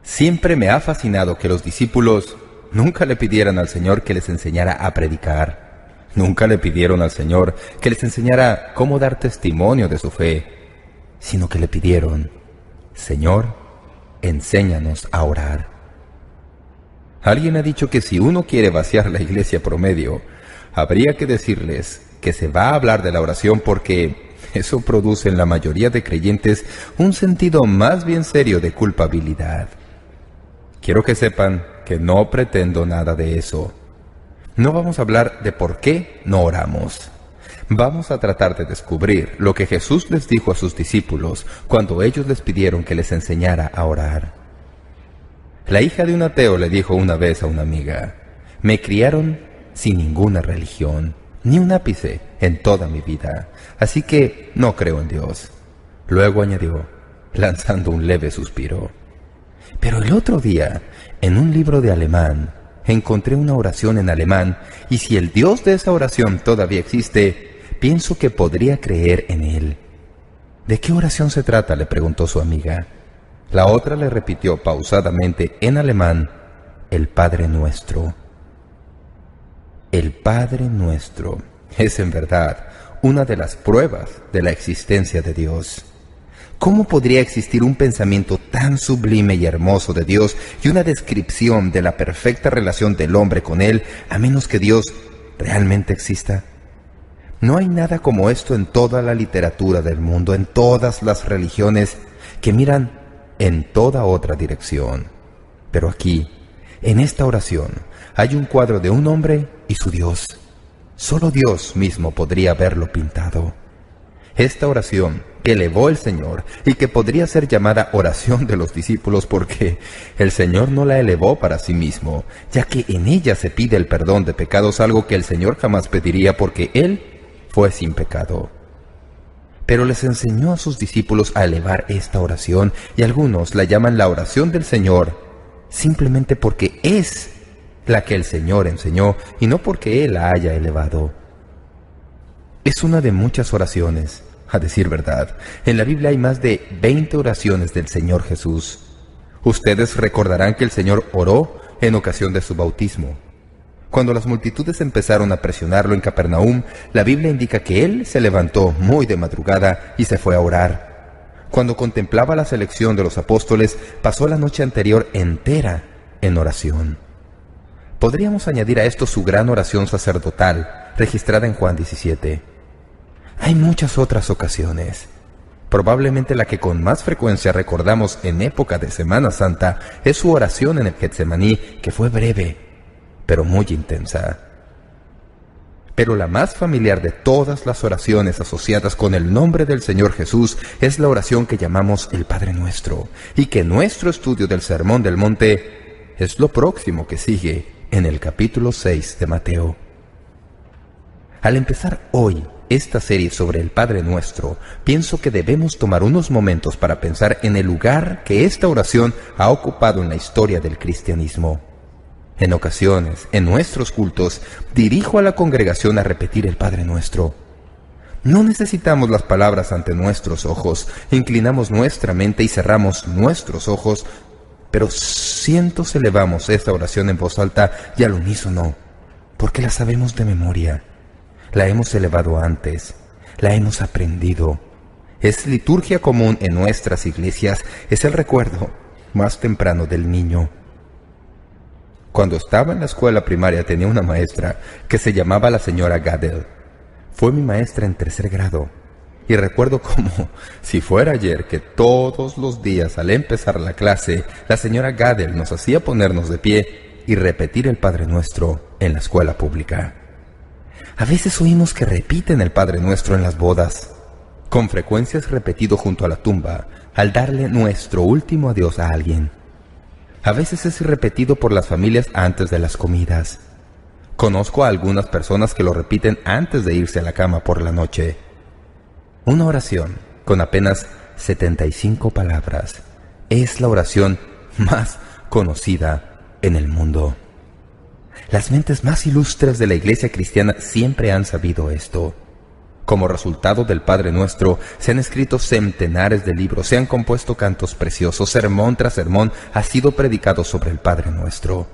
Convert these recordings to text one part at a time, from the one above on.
Siempre me ha fascinado que los discípulos nunca le pidieran al Señor que les enseñara a predicar. Nunca le pidieron al Señor que les enseñara cómo dar testimonio de su fe, sino que le pidieron: Señor, enséñanos a orar. Alguien ha dicho que si uno quiere vaciar la iglesia promedio, habría que decirles que se va a hablar de la oración porque eso produce en la mayoría de creyentes un sentido más bien serio de culpabilidad. Quiero que sepan que no pretendo nada de eso. No vamos a hablar de por qué no oramos. Vamos a tratar de descubrir lo que Jesús les dijo a sus discípulos cuando ellos les pidieron que les enseñara a orar. La hija de un ateo le dijo una vez a una amiga: «Me criaron sin ninguna religión, ni un ápice en toda mi vida, así que no creo en Dios». Luego añadió, lanzando un leve suspiro: «Pero el otro día, en un libro de alemán, encontré una oración en alemán, y si el Dios de esa oración todavía existe, pienso que podría creer en él». «¿De qué oración se trata?», le preguntó su amiga. La otra le repitió pausadamente en alemán: «El Padre Nuestro». El Padre Nuestro es en verdad una de las pruebas de la existencia de Dios. ¿Cómo podría existir un pensamiento tan sublime y hermoso de Dios y una descripción de la perfecta relación del hombre con Él, a menos que Dios realmente exista? No hay nada como esto en toda la literatura del mundo, en todas las religiones que miran en toda otra dirección. Pero aquí, en esta oración, hay un cuadro de un hombre y su Dios. Solo Dios mismo podría haberlo pintado. Esta oración que elevó el Señor y que podría ser llamada oración de los discípulos porque el Señor no la elevó para sí mismo, ya que en ella se pide el perdón de pecados, algo que el Señor jamás pediría porque Él fue sin pecado. Pero les enseñó a sus discípulos a elevar esta oración, y algunos la llaman la oración del Señor simplemente porque es la que el Señor enseñó y no porque Él la haya elevado. Es una de muchas oraciones. A decir verdad, en la Biblia hay más de 20 oraciones del Señor Jesús. Ustedes recordarán que el Señor oró en ocasión de su bautismo. Cuando las multitudes empezaron a presionarlo en Capernaum, la Biblia indica que Él se levantó muy de madrugada y se fue a orar. Cuando contemplaba la selección de los apóstoles, pasó la noche anterior entera en oración. Podríamos añadir a esto su gran oración sacerdotal, registrada en Juan 17. Hay muchas otras ocasiones. Probablemente la que con más frecuencia recordamos en época de Semana Santa es su oración en el Getsemaní, que fue breve, pero muy intensa. Pero la más familiar de todas las oraciones asociadas con el nombre del Señor Jesús es la oración que llamamos el Padre Nuestro, y que nuestro estudio del Sermón del Monte es lo próximo que sigue en el capítulo 6 de Mateo. Al empezar hoy esta serie sobre el Padre Nuestro, pienso que debemos tomar unos momentos para pensar en el lugar que esta oración ha ocupado en la historia del cristianismo. En ocasiones, en nuestros cultos, dirijo a la congregación a repetir el Padre Nuestro. No necesitamos las palabras ante nuestros ojos, inclinamos nuestra mente y cerramos nuestros ojos, pero cientos elevamos esta oración en voz alta y al unísono, porque la sabemos de memoria. La hemos elevado antes, la hemos aprendido. Es liturgia común en nuestras iglesias, es el recuerdo más temprano del niño. Cuando estaba en la escuela primaria tenía una maestra que se llamaba la señora Gadel. Fue mi maestra en 3er grado. Y recuerdo como si fuera ayer que todos los días al empezar la clase, la señora Gadel nos hacía ponernos de pie y repetir el Padre Nuestro en la escuela pública. A veces oímos que repiten el Padre Nuestro en las bodas. Con frecuencia es repetido junto a la tumba, al darle nuestro último adiós a alguien. A veces es repetido por las familias antes de las comidas. Conozco a algunas personas que lo repiten antes de irse a la cama por la noche. Una oración con apenas 75 palabras es la oración más conocida en el mundo. Las mentes más ilustres de la iglesia cristiana siempre han sabido esto. Como resultado del Padre Nuestro, se han escrito centenares de libros, se han compuesto cantos preciosos, sermón tras sermón ha sido predicado sobre el Padre Nuestro.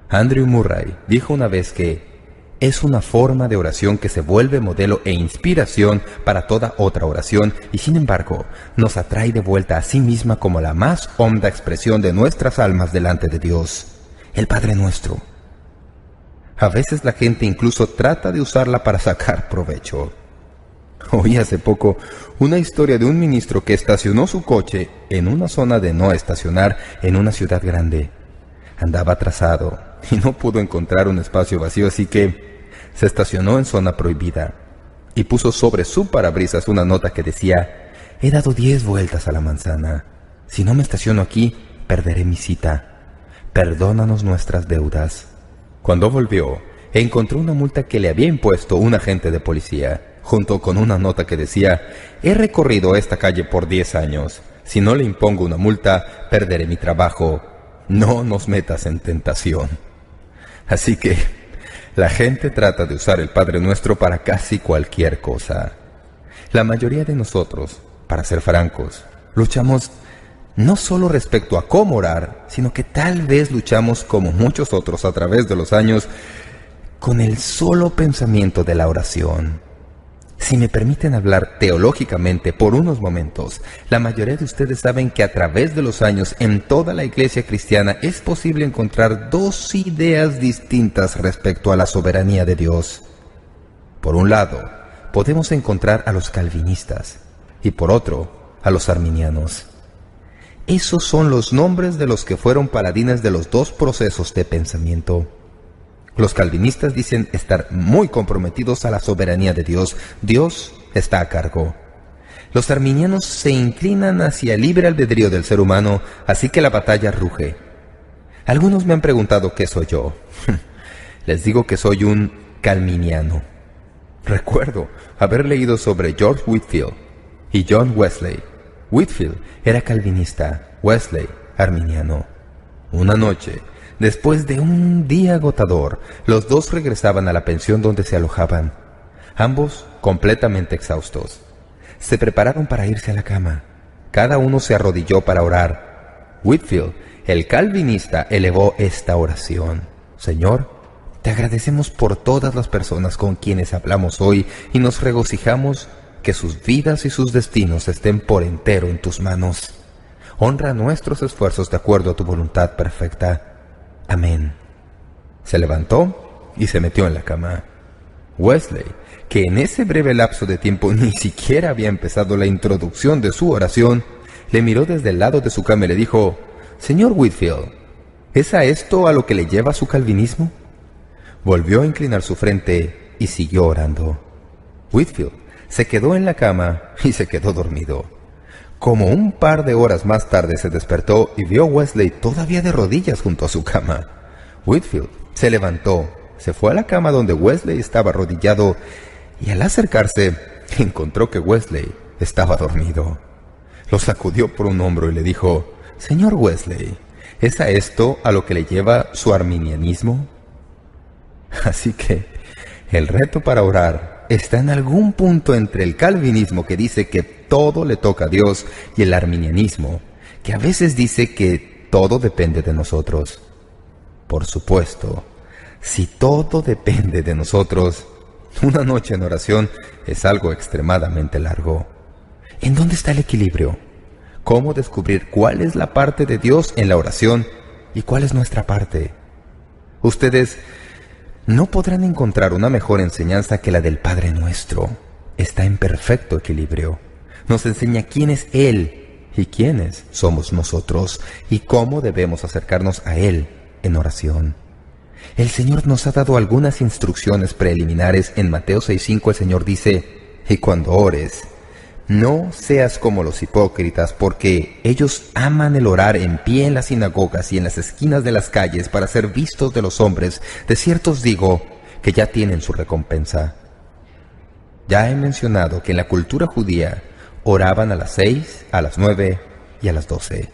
Andrew Murray dijo una vez que es una forma de oración que se vuelve modelo e inspiración para toda otra oración y sin embargo nos atrae de vuelta a sí misma como la más honda expresión de nuestras almas delante de Dios, el Padre Nuestro. A veces la gente incluso trata de usarla para sacar provecho. Oí hace poco una historia de un ministro que estacionó su coche en una zona de no estacionar en una ciudad grande. Andaba atrasado y no pudo encontrar un espacio vacío, así que se estacionó en zona prohibida y puso sobre su parabrisas una nota que decía: «He dado 10 vueltas a la manzana. Si no me estaciono aquí, perderé mi cita. Perdónanos nuestras deudas». Cuando volvió, encontró una multa que le había impuesto un agente de policía, junto con una nota que decía: «He recorrido esta calle por 10 años. Si no le impongo una multa, perderé mi trabajo. No nos metas en tentación». Así que la gente trata de usar el Padre Nuestro para casi cualquier cosa. La mayoría de nosotros, para ser francos, luchamos no solo respecto a cómo orar, sino que tal vez luchamos como muchos otros a través de los años con el solo pensamiento de la oración. Si me permiten hablar teológicamente por unos momentos, la mayoría de ustedes saben que a través de los años en toda la iglesia cristiana es posible encontrar dos ideas distintas respecto a la soberanía de Dios. Por un lado, podemos encontrar a los calvinistas y por otro, a los arminianos. Esos son los nombres de los que fueron paladines de los dos procesos de pensamiento. Los calvinistas dicen estar muy comprometidos a la soberanía de Dios. Dios está a cargo. Los arminianos se inclinan hacia el libre albedrío del ser humano, así que la batalla ruge. Algunos me han preguntado qué soy yo. Les digo que soy un calviniano. Recuerdo haber leído sobre George Whitefield y John Wesley. Whitefield era calvinista, Wesley arminiano. Una noche, después de un día agotador, los dos regresaban a la pensión donde se alojaban, ambos completamente exhaustos. Se prepararon para irse a la cama. Cada uno se arrodilló para orar. Whitefield, el calvinista, elevó esta oración: «Señor, te agradecemos por todas las personas con quienes hablamos hoy y nos regocijamos que sus vidas y sus destinos estén por entero en tus manos. Honra nuestros esfuerzos de acuerdo a tu voluntad perfecta. Amén». Se levantó y se metió en la cama. Wesley, que en ese breve lapso de tiempo ni siquiera había empezado la introducción de su oración, le miró desde el lado de su cama y le dijo: «Señor Whitefield, ¿es a esto a lo que le lleva su calvinismo?». Volvió a inclinar su frente y siguió orando. Whitefield se quedó en la cama y se quedó dormido. Como un par de horas más tarde se despertó y vio a Wesley todavía de rodillas junto a su cama. Whitefield se levantó, se fue a la cama donde Wesley estaba arrodillado y al acercarse encontró que Wesley estaba dormido. Lo sacudió por un hombro y le dijo: «Señor Wesley, ¿es a esto a lo que le lleva su arminianismo?». Así que el reto para orar está en algún punto entre el calvinismo, que dice que todo le toca a Dios, y el arminianismo, que a veces dice que todo depende de nosotros. Por supuesto, si todo depende de nosotros, una noche en oración es algo extremadamente largo. ¿En dónde está el equilibrio? ¿Cómo descubrir cuál es la parte de Dios en la oración y cuál es nuestra parte? Ustedes no podrán encontrar una mejor enseñanza que la del Padre Nuestro. Está en perfecto equilibrio. Nos enseña quién es Él y quiénes somos nosotros y cómo debemos acercarnos a Él en oración. El Señor nos ha dado algunas instrucciones preliminares. En Mateo 6:5 el Señor dice: «Y cuando ores, no seas como los hipócritas, porque ellos aman el orar en pie en las sinagogas y en las esquinas de las calles para ser vistos de los hombres. De cierto os digo que ya tienen su recompensa». Ya he mencionado que en la cultura judía oraban a las 6, a las 9 y a las 12.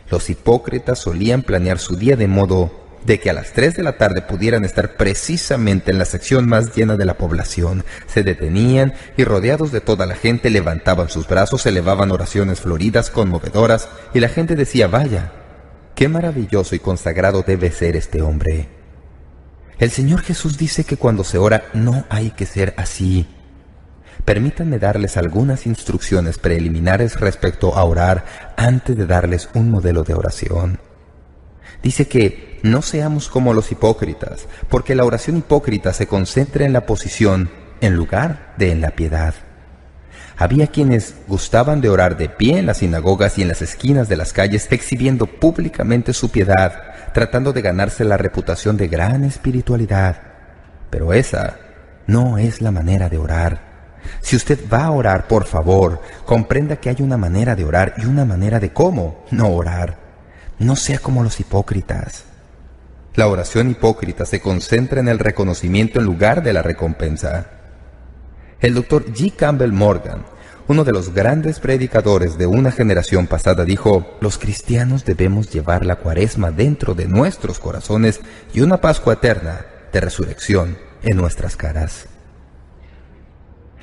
Los hipócritas solían planear su día de modo de que a las 3 de la tarde pudieran estar precisamente en la sección más llena de la población. Se detenían y, rodeados de toda la gente, levantaban sus brazos, elevaban oraciones floridas, conmovedoras, y la gente decía: «Vaya, qué maravilloso y consagrado debe ser este hombre». El Señor Jesús dice que cuando se ora no hay que ser así. Permítanme darles algunas instrucciones preliminares respecto a orar antes de darles un modelo de oración. Dice que no seamos como los hipócritas, porque la oración hipócrita se concentra en la posición en lugar de en la piedad. Había quienes gustaban de orar de pie en las sinagogas y en las esquinas de las calles, exhibiendo públicamente su piedad, tratando de ganarse la reputación de gran espiritualidad. Pero esa no es la manera de orar. Si usted va a orar, por favor, comprenda que hay una manera de orar y una manera de cómo no orar. No sea como los hipócritas. La oración hipócrita se concentra en el reconocimiento en lugar de la recompensa. El Dr. G. Campbell Morgan, uno de los grandes predicadores de una generación pasada, dijo: «Los cristianos debemos llevar la Cuaresma dentro de nuestros corazones y una Pascua eterna de resurrección en nuestras caras».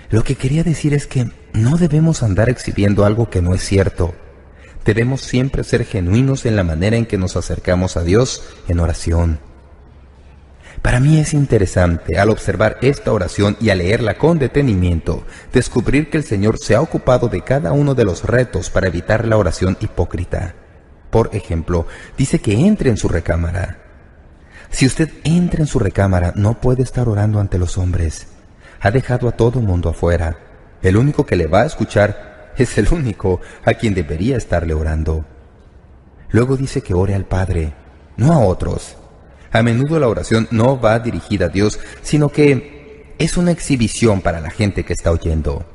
Lo que quería decir es que no debemos andar exhibiendo algo que no es cierto. Debemos siempre ser genuinos en la manera en que nos acercamos a Dios en oración. Para mí es interesante, al observar esta oración y al leerla con detenimiento, descubrir que el Señor se ha ocupado de cada uno de los retos para evitar la oración hipócrita. Por ejemplo, dice que entre en su recámara. Si usted entra en su recámara, no puede estar orando ante los hombres. Ha dejado a todo mundo afuera. El único que le va a escuchar es el único a quien debería estarle orando. Luego dice que ore al Padre, no a otros. A menudo la oración no va dirigida a Dios, sino que es una exhibición para la gente que está oyendo.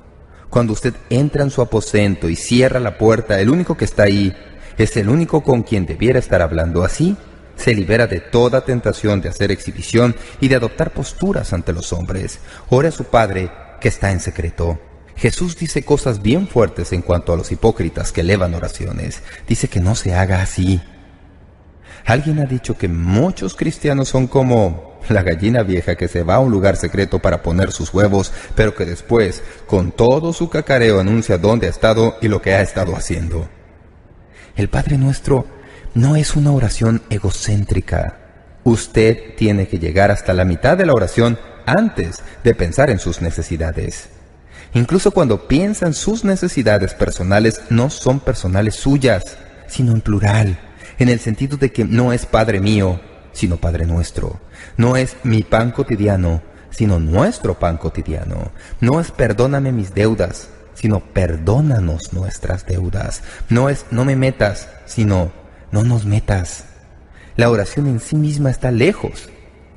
Cuando usted entra en su aposento y cierra la puerta, el único que está ahí es el único con quien debiera estar hablando. Así se libera de toda tentación de hacer exhibición y de adoptar posturas ante los hombres. Ore a su Padre que está en secreto. Jesús dice cosas bien fuertes en cuanto a los hipócritas que elevan oraciones. Dice que no se haga así. Alguien ha dicho que muchos cristianos son como la gallina vieja que se va a un lugar secreto para poner sus huevos, pero que después, con todo su cacareo, anuncia dónde ha estado y lo que ha estado haciendo. El Padre Nuestro no es una oración egocéntrica. Usted tiene que llegar hasta la mitad de la oración antes de pensar en sus necesidades. Incluso cuando piensa en sus necesidades personales, no son personales suyas, sino en plural, en el sentido de que no es Padre mío, sino Padre nuestro. No es mi pan cotidiano, sino nuestro pan cotidiano. No es perdóname mis deudas, sino perdónanos nuestras deudas. No es no me metas, sino no nos metas. La oración en sí misma está lejos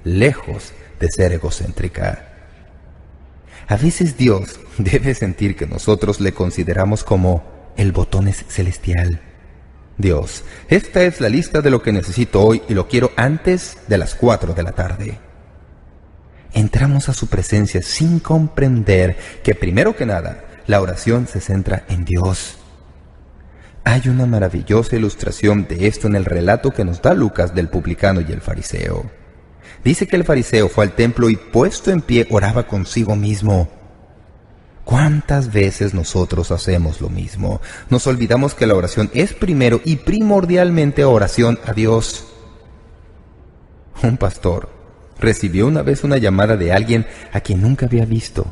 de ser egocéntrica. A veces Dios debe sentir que nosotros le consideramos como el botones celestial. Dios, esta es la lista de lo que necesito hoy y lo quiero antes de las 4 de la tarde. Entramos a su presencia sin comprender que, primero que nada, la oración se centra en Dios. Hay una maravillosa ilustración de esto en el relato que nos da Lucas del publicano y el fariseo. Dice que el fariseo fue al templo y, puesto en pie, oraba consigo mismo. ¿Cuántas veces nosotros hacemos lo mismo? Nos olvidamos que la oración es primero y primordialmente oración a Dios. Un pastor recibió una vez una llamada de alguien a quien nunca había visto.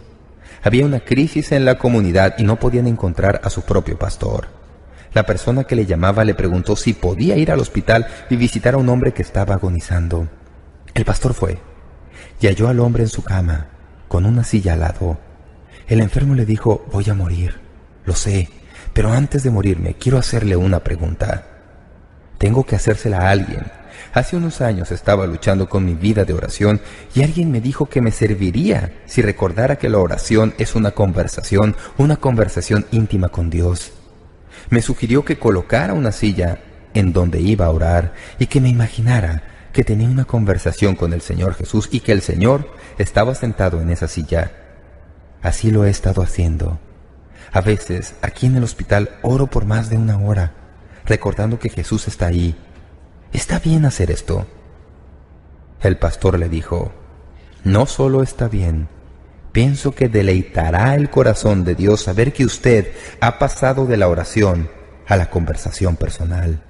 Había una crisis en la comunidad y no podían encontrar a su propio pastor. La persona que le llamaba le preguntó si podía ir al hospital y visitar a un hombre que estaba agonizando. El pastor fue y halló al hombre en su cama, con una silla al lado. El enfermo le dijo: «Voy a morir, lo sé, pero antes de morirme quiero hacerle una pregunta. Tengo que hacérsela a alguien. Hace unos años estaba luchando con mi vida de oración y alguien me dijo que me serviría si recordara que la oración es una conversación íntima con Dios. Me sugirió que colocara una silla en donde iba a orar y que me imaginara que tenía una conversación con el Señor Jesús y que el Señor estaba sentado en esa silla. Así lo he estado haciendo. A veces, aquí en el hospital, oro por más de 1 hora, recordando que Jesús está ahí. ¿Está bien hacer esto? El pastor le dijo: «No solo está bien, pienso que deleitará el corazón de Dios saber que usted ha pasado de la oración a la conversación personal».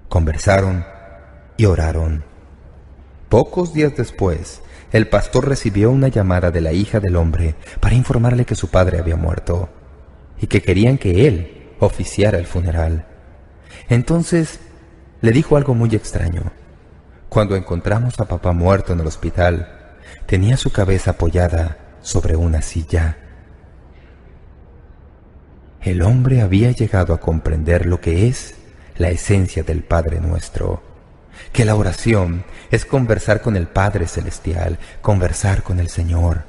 Conversaron y oraron. Pocos días después, el pastor recibió una llamada de la hija del hombre para informarle que su padre había muerto y que querían que él oficiara el funeral. Entonces le dijo algo muy extraño. Cuando encontramos a papá muerto en el hospital, tenía su cabeza apoyada sobre una silla. El hombre había llegado a comprender lo que es la esencia del Padre Nuestro, que la oración es conversar con el Padre Celestial, conversar con el Señor.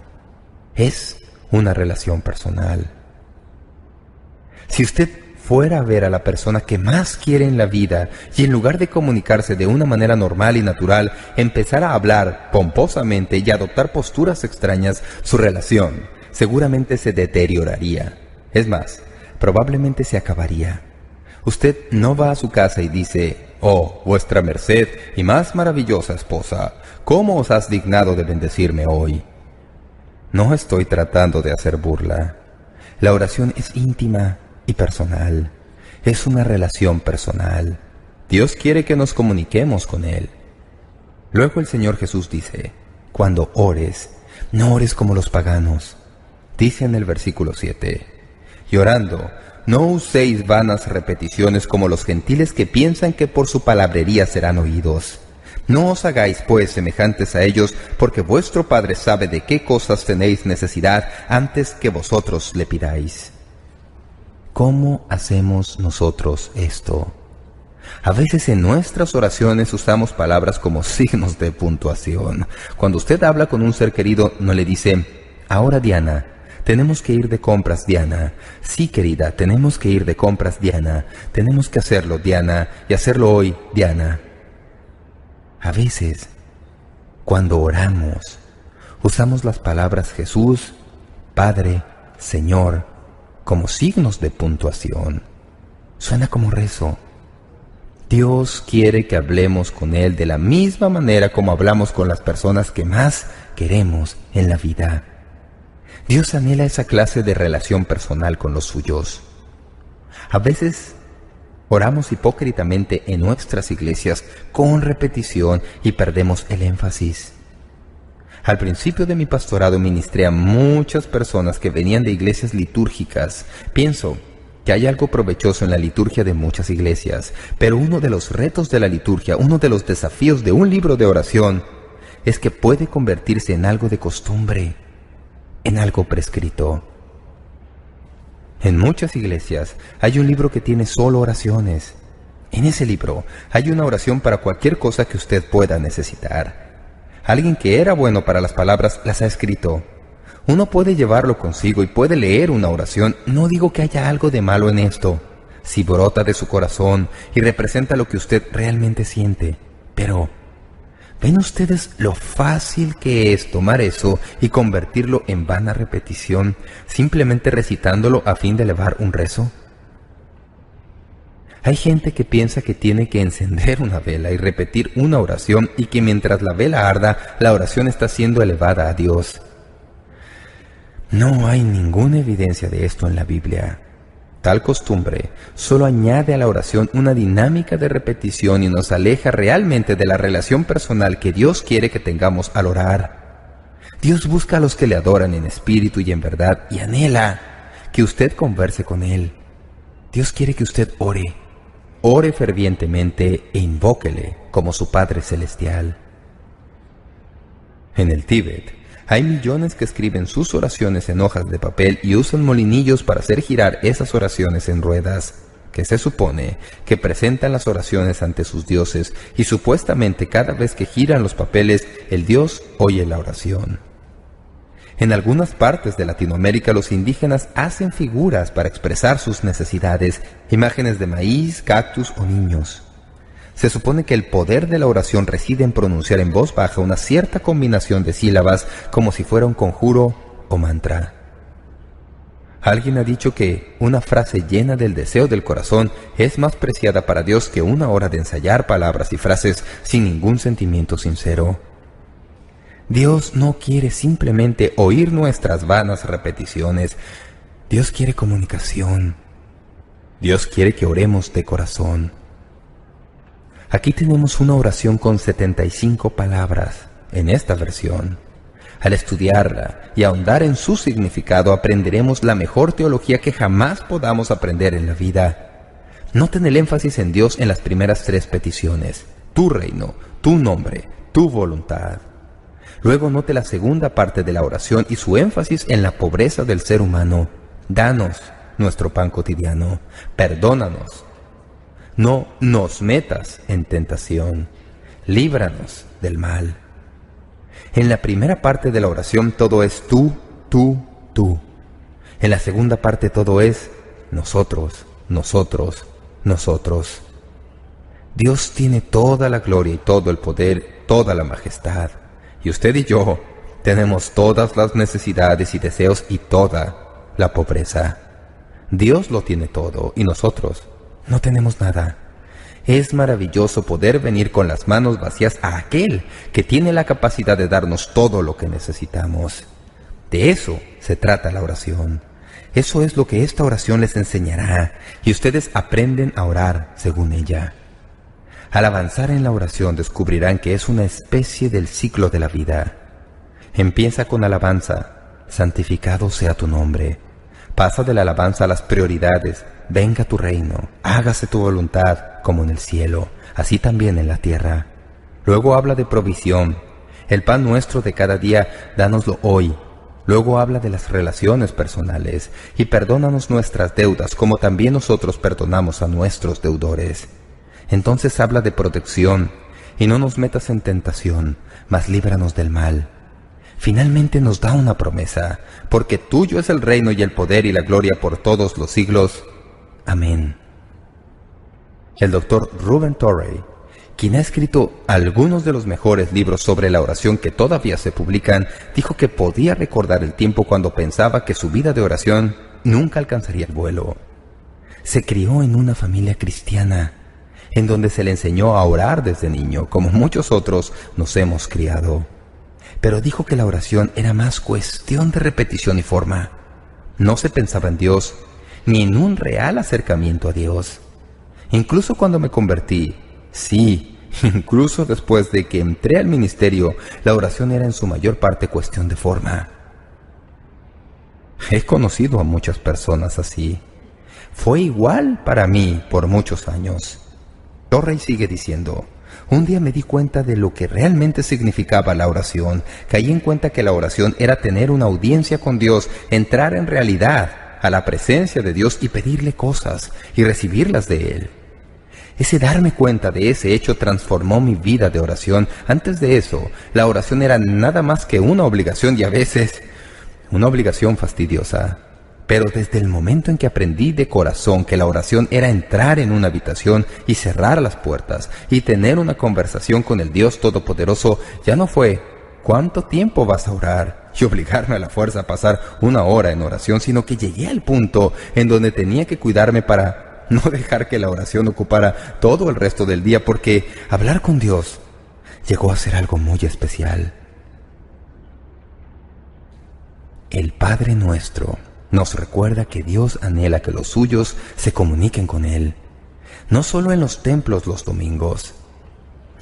Es una relación personal. Si usted fuera a ver a la persona que más quiere en la vida y en lugar de comunicarse de una manera normal y natural, empezara a hablar pomposamente y adoptar posturas extrañas, su relación seguramente se deterioraría. Es más, probablemente se acabaría. Usted no va a su casa y dice: «Oh, vuestra merced y más maravillosa esposa, ¿cómo os has dignado de bendecirme hoy?». No estoy tratando de hacer burla. La oración es íntima y personal. Es una relación personal. Dios quiere que nos comuniquemos con Él. Luego el Señor Jesús dice: «Cuando ores, no ores como los paganos». Dice en el versículo 7: «Y orando, no uséis vanas repeticiones como los gentiles que piensan que por su palabrería serán oídos. No os hagáis pues semejantes a ellos, porque vuestro Padre sabe de qué cosas tenéis necesidad antes que vosotros le pidáis». ¿Cómo hacemos nosotros esto? A veces en nuestras oraciones usamos palabras como signos de puntuación. Cuando usted habla con un ser querido, no le dice: «Ahora, Diana, tenemos que ir de compras, Diana». «Sí, querida, tenemos que ir de compras, Diana». «Tenemos que hacerlo, Diana, y hacerlo hoy, Diana». A veces, cuando oramos, usamos las palabras Jesús, Padre, Señor, como signos de puntuación. Suena como rezo. Dios quiere que hablemos con Él de la misma manera como hablamos con las personas que más queremos en la vida. Dios anhela esa clase de relación personal con los suyos. A veces oramos hipócritamente en nuestras iglesias con repetición y perdemos el énfasis. Al principio de mi pastorado ministré a muchas personas que venían de iglesias litúrgicas. Pienso que hay algo provechoso en la liturgia de muchas iglesias, pero uno de los retos de la liturgia, uno de los desafíos de un libro de oración, es que puede convertirse en algo de costumbre, en algo prescrito. En muchas iglesias hay un libro que tiene solo oraciones. En ese libro hay una oración para cualquier cosa que usted pueda necesitar. Alguien que era bueno para las palabras las ha escrito. Uno puede llevarlo consigo y puede leer una oración. No digo que haya algo de malo en esto, si brota de su corazón y representa lo que usted realmente siente. Pero, ¿ven ustedes lo fácil que es tomar eso y convertirlo en vana repetición, simplemente recitándolo a fin de elevar un rezo? Hay gente que piensa que tiene que encender una vela y repetir una oración y que mientras la vela arda, la oración está siendo elevada a Dios. No hay ninguna evidencia de esto en la Biblia. Tal costumbre solo añade a la oración una dinámica de repetición y nos aleja realmente de la relación personal que Dios quiere que tengamos al orar. Dios busca a los que le adoran en espíritu y en verdad y anhela que usted converse con Él. Dios quiere que usted ore. Ore fervientemente e invóquele como su Padre Celestial. En el Tíbet, hay millones que escriben sus oraciones en hojas de papel y usan molinillos para hacer girar esas oraciones en ruedas, que se supone que presentan las oraciones ante sus dioses, y supuestamente cada vez que giran los papeles, el dios oye la oración. En algunas partes de Latinoamérica los indígenas hacen figuras para expresar sus necesidades, imágenes de maíz, cactus o niños. Se supone que el poder de la oración reside en pronunciar en voz baja una cierta combinación de sílabas como si fuera un conjuro o mantra. Alguien ha dicho que una frase llena del deseo del corazón es más preciada para Dios que una hora de ensayar palabras y frases sin ningún sentimiento sincero. Dios no quiere simplemente oír nuestras vanas repeticiones. Dios quiere comunicación. Dios quiere que oremos de corazón. Aquí tenemos una oración con 75 palabras en esta versión. Al estudiarla y ahondar en su significado, aprenderemos la mejor teología que jamás podamos aprender en la vida. Noten el énfasis en Dios en las primeras 3 peticiones: tu reino, tu nombre, tu voluntad. Luego note la segunda parte de la oración y su énfasis en la pobreza del ser humano. Danos nuestro pan cotidiano. Perdónanos. No nos metas en tentación. Líbranos del mal. En la primera parte de la oración todo es tú, tú, tú. En la segunda parte todo es nosotros, nosotros, nosotros. Dios tiene toda la gloria y todo el poder, toda la majestad. Y usted y yo tenemos todas las necesidades y deseos y toda la pobreza. Dios lo tiene todo y nosotros no tenemos nada. Es maravilloso poder venir con las manos vacías a aquel que tiene la capacidad de darnos todo lo que necesitamos. De eso se trata la oración. Eso es lo que esta oración les enseñará, y ustedes aprenden a orar según ella. Al avanzar en la oración descubrirán que es una especie del ciclo de la vida. Empieza con alabanza: santificado sea tu nombre. Pasa de la alabanza a las prioridades: venga tu reino, hágase tu voluntad, como en el cielo, así también en la tierra. Luego habla de provisión: el pan nuestro de cada día, dánoslo hoy. Luego habla de las relaciones personales: y perdónanos nuestras deudas, como también nosotros perdonamos a nuestros deudores. Entonces habla de protección: y no nos metas en tentación, mas líbranos del mal. Finalmente nos da una promesa: porque tuyo es el reino y el poder y la gloria por todos los siglos. Amén. El Dr. Reuben Torrey, quien ha escrito algunos de los mejores libros sobre la oración que todavía se publican, dijo que podía recordar el tiempo cuando pensaba que su vida de oración nunca alcanzaría el vuelo. Se crió en una familia cristiana, en donde se le enseñó a orar desde niño, como muchos otros nos hemos criado. Pero dijo que la oración era más cuestión de repetición y forma. No se pensaba en Dios, ni en un real acercamiento a Dios. Incluso cuando me convertí, sí, incluso después de que entré al ministerio, la oración era en su mayor parte cuestión de forma. He conocido a muchas personas así. Fue igual para mí por muchos años. Torrey sigue diciendo: un día me di cuenta de lo que realmente significaba la oración. Caí en cuenta que la oración era tener una audiencia con Dios, entrar en realidad a la presencia de Dios y pedirle cosas y recibirlas de Él. Ese darme cuenta de ese hecho transformó mi vida de oración. Antes de eso, la oración era nada más que una obligación, y a veces una obligación fastidiosa. Pero desde el momento en que aprendí de corazón que la oración era entrar en una habitación y cerrar las puertas y tener una conversación con el Dios Todopoderoso, ya no fue ¿cuánto tiempo vas a orar?, y obligarme a la fuerza a pasar 1 hora en oración, sino que llegué al punto en donde tenía que cuidarme para no dejar que la oración ocupara todo el resto del día, porque hablar con Dios llegó a ser algo muy especial. El Padre Nuestro nos recuerda que Dios anhela que los suyos se comuniquen con Él, no solo en los templos los domingos.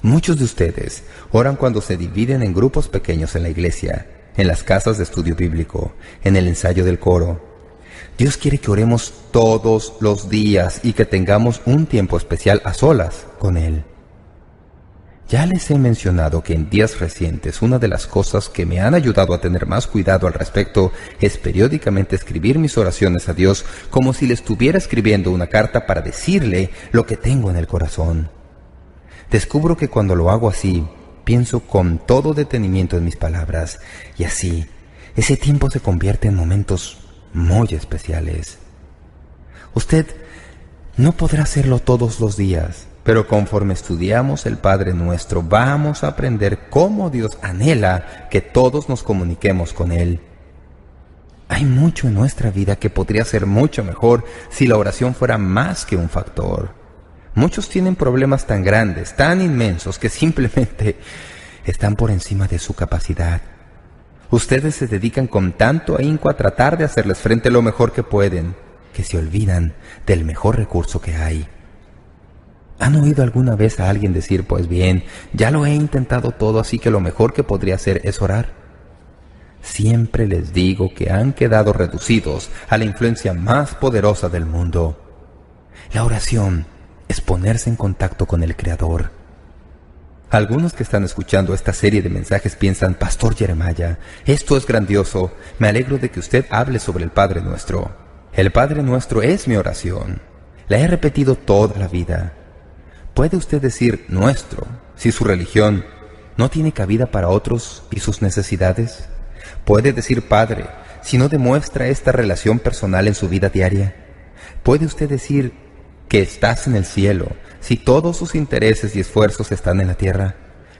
Muchos de ustedes oran cuando se dividen en grupos pequeños en la iglesia, en las casas de estudio bíblico, en el ensayo del coro. Dios quiere que oremos todos los días y que tengamos un tiempo especial a solas con Él. Ya les he mencionado que en días recientes una de las cosas que me han ayudado a tener más cuidado al respecto es periódicamente escribir mis oraciones a Dios como si le estuviera escribiendo una carta para decirle lo que tengo en el corazón. Descubro que cuando lo hago así, pienso con todo detenimiento en mis palabras, y así, ese tiempo se convierte en momentos muy especiales. Usted no podrá hacerlo todos los días, pero conforme estudiamos el Padre Nuestro, vamos a aprender cómo Dios anhela que todos nos comuniquemos con Él. Hay mucho en nuestra vida que podría ser mucho mejor si la oración fuera más que un factor. Muchos tienen problemas tan grandes, tan inmensos, que simplemente están por encima de su capacidad. Ustedes se dedican con tanto ahínco a tratar de hacerles frente lo mejor que pueden, que se olvidan del mejor recurso que hay. ¿Han oído alguna vez a alguien decir, pues bien, ya lo he intentado todo, así que lo mejor que podría hacer es orar? Siempre les digo que han quedado reducidos a la influencia más poderosa del mundo. La oración es ponerse en contacto con el Creador. Algunos que están escuchando esta serie de mensajes piensan, Pastor Jeremiah, esto es grandioso, me alegro de que usted hable sobre el Padre Nuestro. El Padre Nuestro es mi oración. La he repetido toda la vida. ¿Puede usted decir nuestro si su religión no tiene cabida para otros y sus necesidades? ¿Puede decir Padre si no demuestra esta relación personal en su vida diaria? ¿Puede usted decir que estás en el cielo si todos sus intereses y esfuerzos están en la tierra?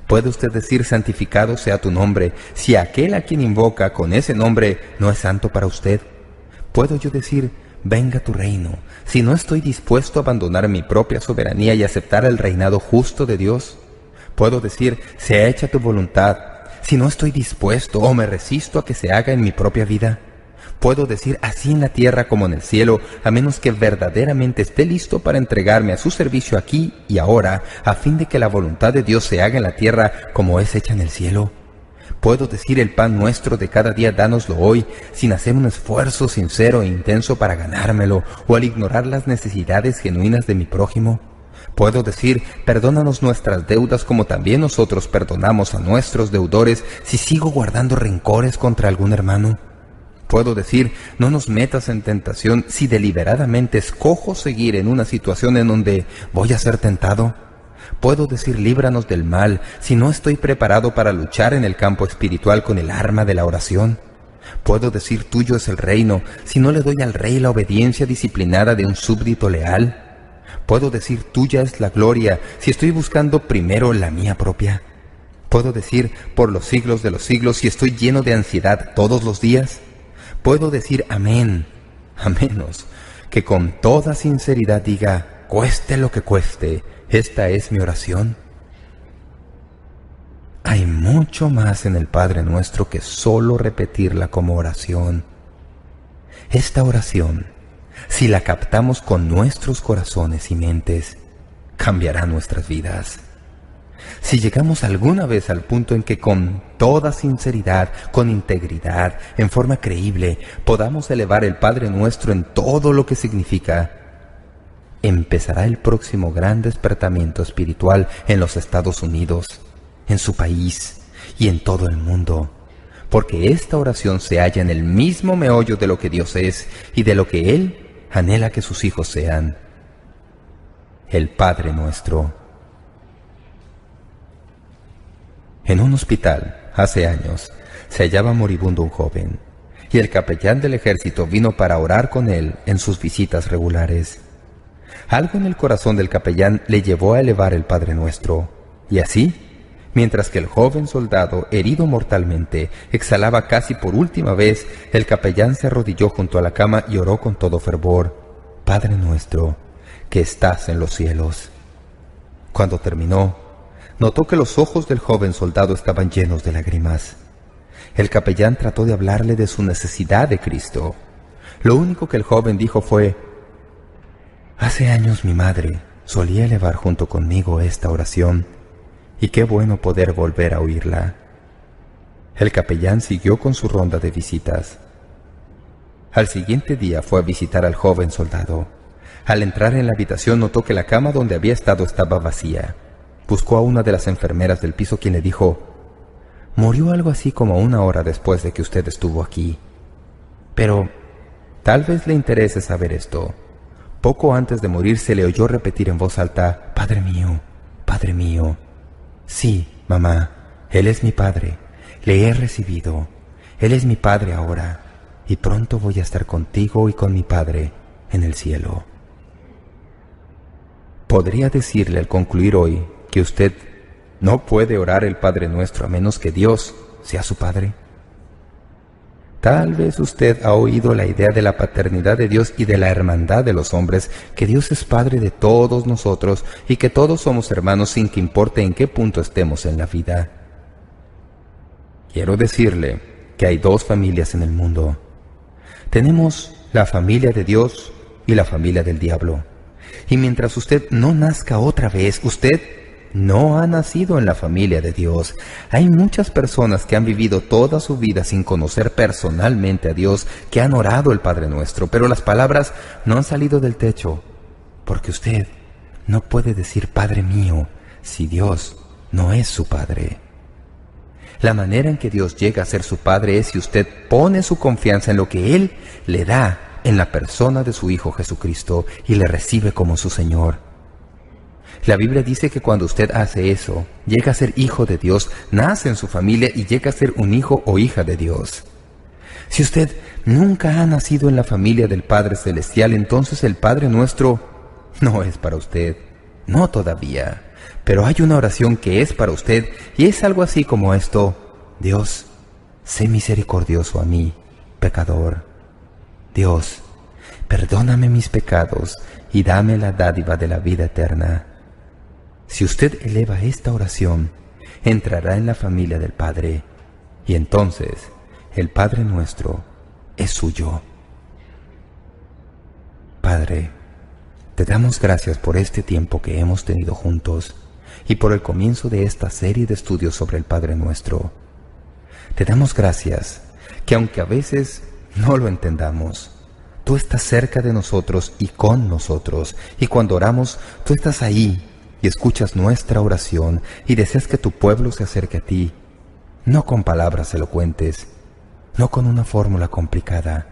¿Puede usted decir santificado sea tu nombre si aquel a quien invoca con ese nombre no es santo para usted? ¿Puedo yo decir venga tu reino si no estoy dispuesto a abandonar mi propia soberanía y aceptar el reinado justo de Dios? ¿Puedo decir sea hecha tu voluntad si no estoy dispuesto o me resisto a que se haga en mi propia vida? ¿Puedo decir así en la tierra como en el cielo, a menos que verdaderamente esté listo para entregarme a su servicio aquí y ahora, a fin de que la voluntad de Dios se haga en la tierra como es hecha en el cielo? ¿Puedo decir el pan nuestro de cada día dánoslo hoy, sin hacer un esfuerzo sincero e intenso para ganármelo, o al ignorar las necesidades genuinas de mi prójimo? ¿Puedo decir, perdónanos nuestras deudas como también nosotros perdonamos a nuestros deudores, si sigo guardando rencores contra algún hermano? ¿Puedo decir, no nos metas en tentación si deliberadamente escojo seguir en una situación en donde voy a ser tentado? ¿Puedo decir, líbranos del mal si no estoy preparado para luchar en el campo espiritual con el arma de la oración? ¿Puedo decir, tuyo es el reino si no le doy al rey la obediencia disciplinada de un súbdito leal? ¿Puedo decir, tuya es la gloria si estoy buscando primero la mía propia? ¿Puedo decir, por los siglos de los siglos si estoy lleno de ansiedad todos los días? ¿Puedo decir amén, a menos que con toda sinceridad diga, cueste lo que cueste, esta es mi oración? Hay mucho más en el Padre Nuestro que solo repetirla como oración. Esta oración, si la captamos con nuestros corazones y mentes, cambiará nuestras vidas. Si llegamos alguna vez al punto en que con toda sinceridad, con integridad, en forma creíble, podamos elevar el Padre Nuestro en todo lo que significa, empezará el próximo gran despertamiento espiritual en los Estados Unidos, en su país y en todo el mundo, porque esta oración se halla en el mismo meollo de lo que Dios es y de lo que Él anhela que sus hijos sean, el Padre Nuestro. En un hospital, hace años, se hallaba moribundo un joven, y el capellán del ejército vino para orar con él en sus visitas regulares. Algo en el corazón del capellán le llevó a elevar el Padre Nuestro, y así, mientras que el joven soldado, herido mortalmente, exhalaba casi por última vez, el capellán se arrodilló junto a la cama y oró con todo fervor, Padre Nuestro, que estás en los cielos. Cuando terminó, notó que los ojos del joven soldado estaban llenos de lágrimas. El capellán trató de hablarle de su necesidad de Cristo. Lo único que el joven dijo fue, hace años mi madre solía elevar junto conmigo esta oración, y qué bueno poder volver a oírla. El capellán siguió con su ronda de visitas. Al siguiente día fue a visitar al joven soldado. Al entrar en la habitación notó que la cama donde había estado estaba vacía. Buscó a una de las enfermeras del piso, quien le dijo, murió algo así como 1 hora después de que usted estuvo aquí. Pero tal vez le interese saber esto. Poco antes de morir se le oyó repetir en voz alta, Padre mío, Padre mío. Sí, mamá, Él es mi Padre, le he recibido. Él es mi Padre ahora, y pronto voy a estar contigo y con mi Padre en el cielo. ¿Podría decirle al concluir hoy que usted no puede orar el Padre Nuestro a menos que Dios sea su Padre? Tal vez usted ha oído la idea de la paternidad de Dios y de la hermandad de los hombres, que Dios es Padre de todos nosotros y que todos somos hermanos sin que importe en qué punto estemos en la vida. Quiero decirle que hay dos familias en el mundo. Tenemos la familia de Dios y la familia del diablo. Y mientras usted no nazca otra vez, usted no ha nacido en la familia de Dios. Hay muchas personas que han vivido toda su vida sin conocer personalmente a Dios, que han orado el Padre Nuestro, pero las palabras no han salido del techo, porque usted no puede decir Padre mío si Dios no es su Padre. La manera en que Dios llega a ser su Padre es si usted pone su confianza en lo que Él le da en la persona de su Hijo Jesucristo y le recibe como su Señor. La Biblia dice que cuando usted hace eso, llega a ser hijo de Dios, nace en su familia y llega a ser un hijo o hija de Dios. Si usted nunca ha nacido en la familia del Padre Celestial, entonces el Padre Nuestro no es para usted, no todavía. Pero hay una oración que es para usted y es algo así como esto: Dios, sé misericordioso a mí, pecador. Dios, perdóname mis pecados y dame la dádiva de la vida eterna. Si usted eleva esta oración, entrará en la familia del Padre, y entonces el Padre Nuestro es suyo. Padre, te damos gracias por este tiempo que hemos tenido juntos y por el comienzo de esta serie de estudios sobre el Padre Nuestro. Te damos gracias que aunque a veces no lo entendamos, tú estás cerca de nosotros y con nosotros, y cuando oramos, tú estás ahí y escuchas nuestra oración y deseas que tu pueblo se acerque a ti, no con palabras elocuentes, no con una fórmula complicada,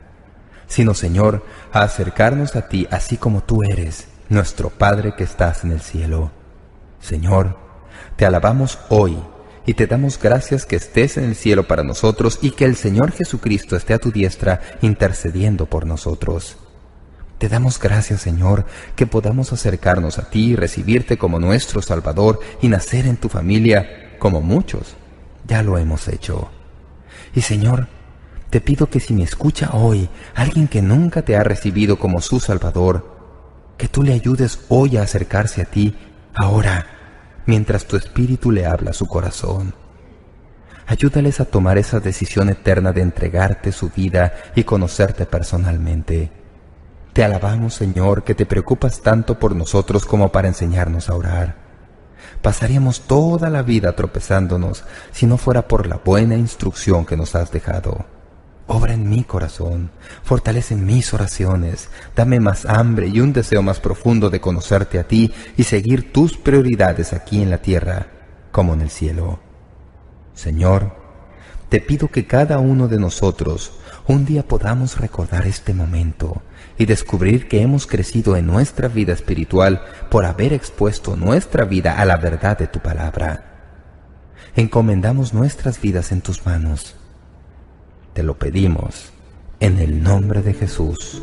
sino, Señor, a acercarnos a ti así como tú eres, nuestro Padre que estás en el cielo. Señor, te alabamos hoy y te damos gracias que estés en el cielo para nosotros y que el Señor Jesucristo esté a tu diestra intercediendo por nosotros. Te damos gracias, Señor, que podamos acercarnos a ti y recibirte como nuestro Salvador y nacer en tu familia, como muchos ya lo hemos hecho. Y, Señor, te pido que si me escucha hoy alguien que nunca te ha recibido como su Salvador, que tú le ayudes hoy a acercarse a ti, ahora, mientras tu Espíritu le habla a su corazón. Ayúdales a tomar esa decisión eterna de entregarte su vida y conocerte personalmente. Te alabamos, Señor, que te preocupas tanto por nosotros como para enseñarnos a orar. Pasaríamos toda la vida tropezándonos si no fuera por la buena instrucción que nos has dejado. Obra en mi corazón, fortalece mis oraciones, dame más hambre y un deseo más profundo de conocerte a ti y seguir tus prioridades aquí en la tierra como en el cielo. Señor, te pido que cada uno de nosotros un día podamos recordar este momento y descubrir que hemos crecido en nuestra vida espiritual por haber expuesto nuestra vida a la verdad de tu palabra. Encomendamos nuestras vidas en tus manos. Te lo pedimos en el nombre de Jesús.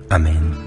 Amén.